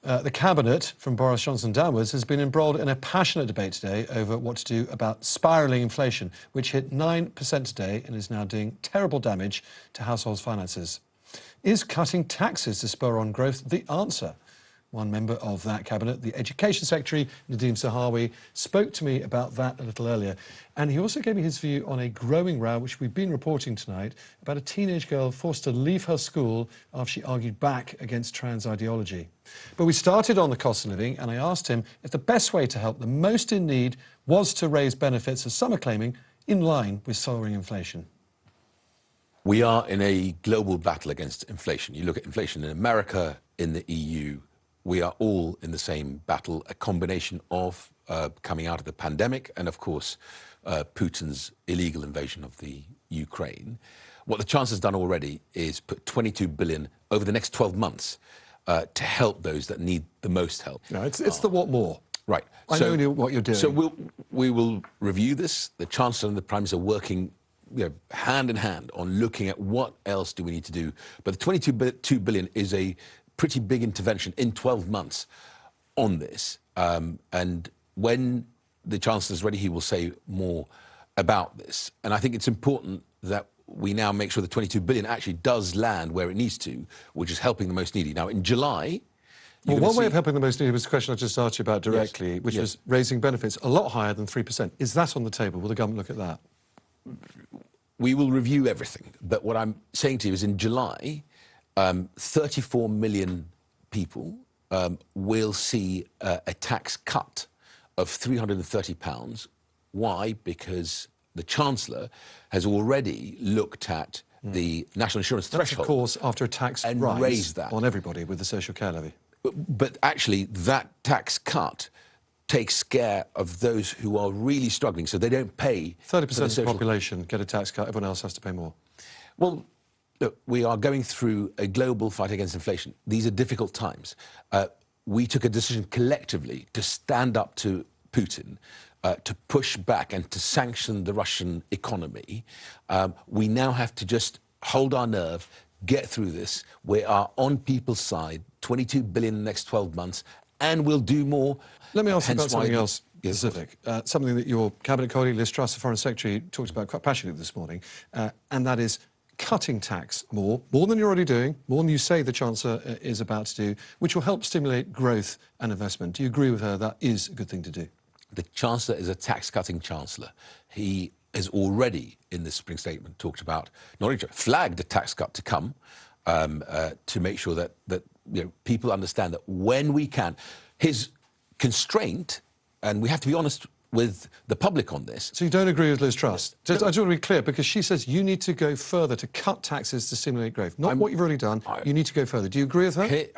The Cabinet, from Boris Johnson downwards, has been embroiled in a passionate debate today over what to do about spiralling inflation, which hit 9% today and is now doing terrible damage to households' finances. Is cutting taxes to spur on growth the answer? One member of that Cabinet, the Education Secretary, Nadhim Zahawi, spoke to me about that a little earlier. And he also gave me his view on a growing row, which we've been reporting tonight, about a teenage girl forced to leave her school after she argued back against trans ideology. But we started on the cost of living, and I asked him if the best way to help the most in need was to raise benefits, as some are claiming, in line with soaring inflation. We are in a global battle against inflation. You look at inflation in America, in the EU, we are all in the same battle, a combination of coming out of the pandemic and, of course, Putin's illegal invasion of the Ukraine. What the Chancellor's done already is put 22 billion over the next 12 months to help those that need the most help. No, it's the what more. Right. I know what you're doing. So we will review this. The Chancellor and the Prime Minister are working hand in hand on looking at what else do we need to do. But the 22 billion is a pretty big intervention in 12 months on this. And when the Chancellor's ready, he will say more about this. And I think it's important that we now make sure the 22 billion actually does land where it needs to, which is helping the most needy. Now, in July... Well, one way of helping the most needy was the question I just asked you about directly, which was raising benefits a lot higher than 3%. Is that on the table? Will the government look at that? We will review everything. But what I'm saying to you is in July, 34 million people will see a tax cut of £330. Why? Because the Chancellor has already looked at the national insurance threshold. That's, of course, after a tax and rise raised that on everybody with the social care levy. But actually, that tax cut takes care of those who are really struggling, so they don't pay. 30% of the population get a tax cut, everyone else has to pay more. Well, look, we are going through a global fight against inflation. These are difficult times. We took a decision collectively to stand up to Putin, to push back and to sanction the Russian economy. We now have to just hold our nerve, get through this. We are on people's side, 22 billion in the next 12 months, and we'll do more. Let me ask you about something else specific, something that your Cabinet colleague, Liz Truss, the Foreign Secretary, talked about quite passionately this morning, and that is cutting tax more than you're already doing, more than you say the Chancellor is about to do, which will help stimulate growth and investment. Do you agree with her that is a good thing to do? The Chancellor is a tax-cutting Chancellor. He has already, in this spring statement, talked about, not only flagged a tax cut to come, to make sure that people understand that when we can, his constraint, and we have to be honest with the public on this. So you don't agree with Liz Truss? I just want to be clear, because she says you need to go further to cut taxes to stimulate growth. Not what you've already done, you need to go further. Do you agree with her?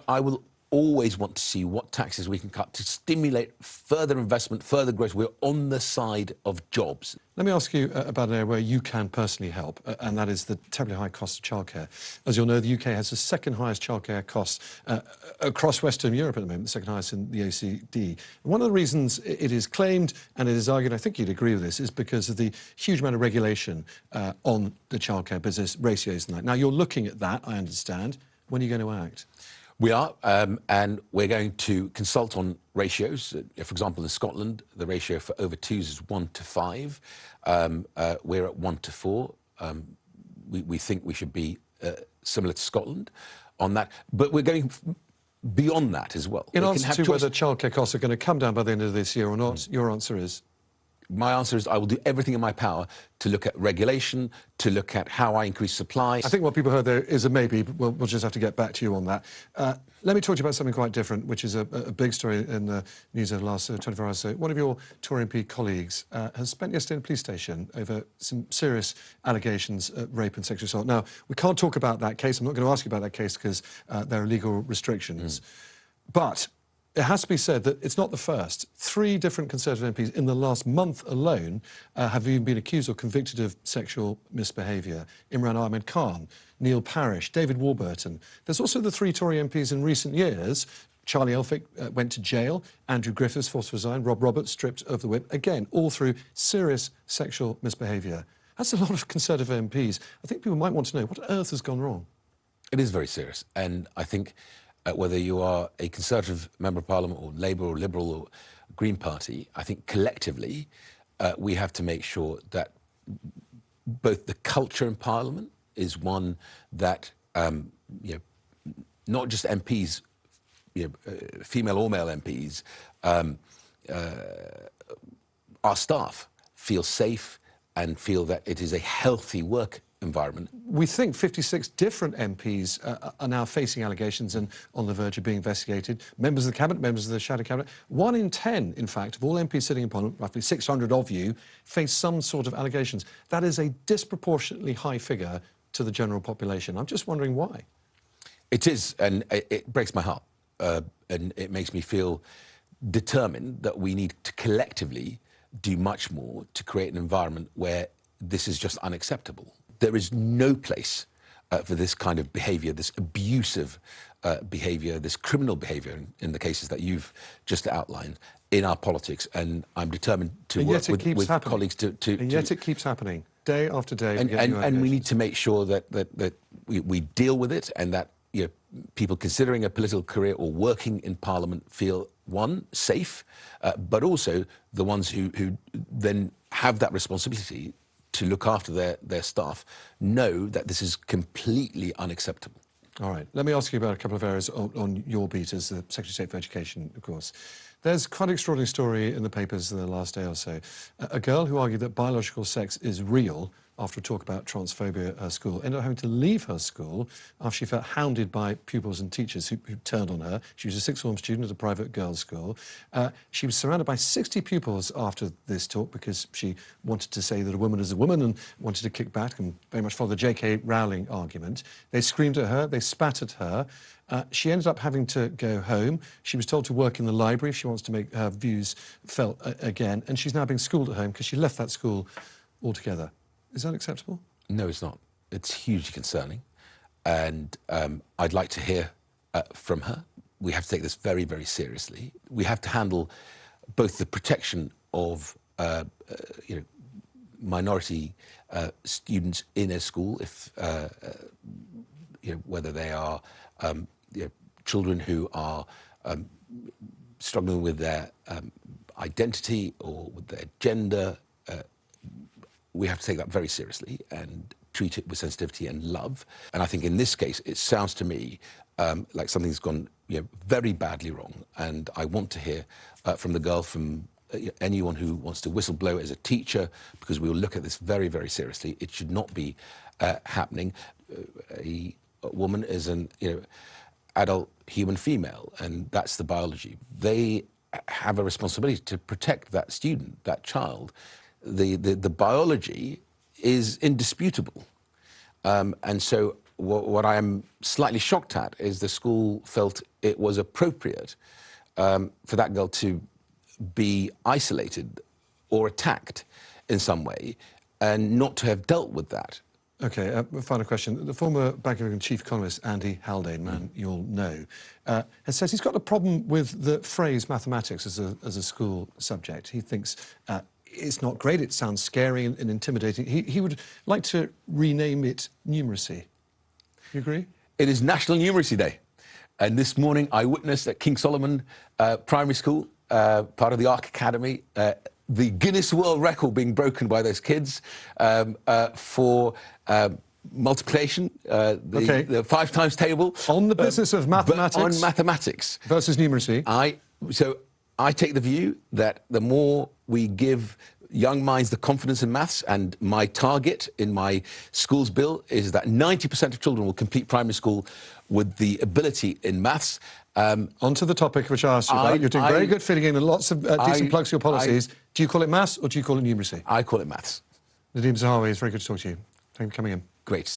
I will always want to see what taxes we can cut to stimulate further investment, further growth. We're on the side of jobs. Let me ask you about an area where you can personally help, and that is the terribly high cost of childcare. As you'll know, the UK has the second highest childcare costs across Western Europe at the moment, the second highest in the OECD. One of the reasons it is claimed, and it is argued, I think you'd agree with this, is because of the huge amount of regulation on the childcare business, ratios and that. Now, you're looking at that, I understand. When are you going to act? We are, and we're going to consult on ratios. For example, in Scotland, the ratio for over twos is 1 to 5. We're at 1 to 4. We think we should be similar to Scotland on that. But we're going beyond that as well. In answer to whether childcare costs are going to come down by the end of this year or not, your answer is? My answer is I will do everything in my power to look at regulation, to look at how I increase supply. I think what people heard there is a maybe, but we'll just have to get back to you on that. Let me talk to you about something quite different, which is a big story in the news over the last 24 hours. So one of your Tory MP colleagues has spent yesterday in a police station over some serious allegations of rape and sexual assault. Now, we can't talk about that case. I'm not going to ask you about that case because there are legal restrictions. But it has to be said that it's not the first. 3 different Conservative MPs in the last month alone have even been accused or convicted of sexual misbehaviour. Imran Ahmed Khan, Neil Parish, David Warburton. There's also the 3 Tory MPs in recent years. Charlie Elphicke went to jail. Andrew Griffiths forced to resign. Rob Roberts stripped of the whip. Again, all through serious sexual misbehaviour. That's a lot of Conservative MPs. I think people might want to know, what on earth has gone wrong? It is very serious. And I think whether you are a Conservative Member of Parliament or Labour or Liberal or Green Party, I think collectively we have to make sure that both the culture in Parliament is one that not just MPs, female or male MPs, our staff feel safe and feel that it is a healthy work environment. We think 56 different MPs are now facing allegations and on the verge of being investigated. Members of the Cabinet, members of the Shadow Cabinet. 1 in 10, in fact, of all MPs sitting in Parliament, roughly 600 of you, face some sort of allegations. That is a disproportionately high figure to the general population. I'm just wondering why. It is, and it breaks my heart. And it makes me feel determined that we need to collectively do much more to create an environment where this is just unacceptable. There is no place for this kind of behaviour, this abusive behaviour, this criminal behaviour in the cases that you've just outlined in our politics. And I'm determined to work with colleagues to... And yet it keeps happening, day after day. And we need to make sure that we deal with it, and that people considering a political career or working in Parliament feel, one, safe, but also the ones who then have that responsibility to look after their staff know that this is completely unacceptable. All right. Let me ask you about a couple of areas on your beat as the Secretary of State for Education, of course. There's quite an extraordinary story in the papers in the last day or so. A girl who argued that biological sex is real after a talk about transphobia at her school ended up having to leave her school after she felt hounded by pupils and teachers who turned on her. She was a sixth form student at a private girls' school. She was surrounded by 60 pupils after this talk because she wanted to say that a woman is a woman and wanted to kick back and very much follow the JK Rowling argument. They screamed at her, they spat at her. She ended up having to go home. She was told to work in the library if she wants to make her views felt again, and she's now being schooled at home because she left that school altogether. Is that acceptable? No, it's not. It's hugely concerning, and I'd like to hear from her. We have to take this very, very seriously. We have to handle both the protection of minority students in a school, if whether they are children who are struggling with their identity or with their gender. We have to take that very seriously and treat it with sensitivity and love. And I think in this case, it sounds to me like something's gone very badly wrong. And I want to hear from the girl, from anyone who wants to whistleblow as a teacher, because we will look at this very, very seriously. It should not be happening. A woman is an adult human female, and that's the biology. They have a responsibility to protect that student, that child. The biology is indisputable. And so what I am slightly shocked at is the school felt it was appropriate for that girl to be isolated or attacked in some way and not to have dealt with that. OK, final question. The former Bank of England chief economist, Andy Haldane, man you'll know, has said he's got a problem with the phrase mathematics as a school subject. He thinks it's not great, it sounds scary and intimidating. He would like to rename it numeracy. You agree? It is National Numeracy Day. And this morning I witnessed at King Solomon Primary School, part of the Arc Academy, the Guinness World Record being broken by those kids for multiplication, the 5 times table. On the business of mathematics? On mathematics. Versus numeracy. So I take the view that the more we give young minds the confidence in maths, and my target in my schools bill is that 90% of children will complete primary school with the ability in maths. Onto the topic which I asked you about. You're doing very good fitting in lots of decent plugs for your policies. Do you call it maths or do you call it numeracy? I call it maths. Nadhim Zahawi, it's very good to talk to you. Thank you for coming in. Great.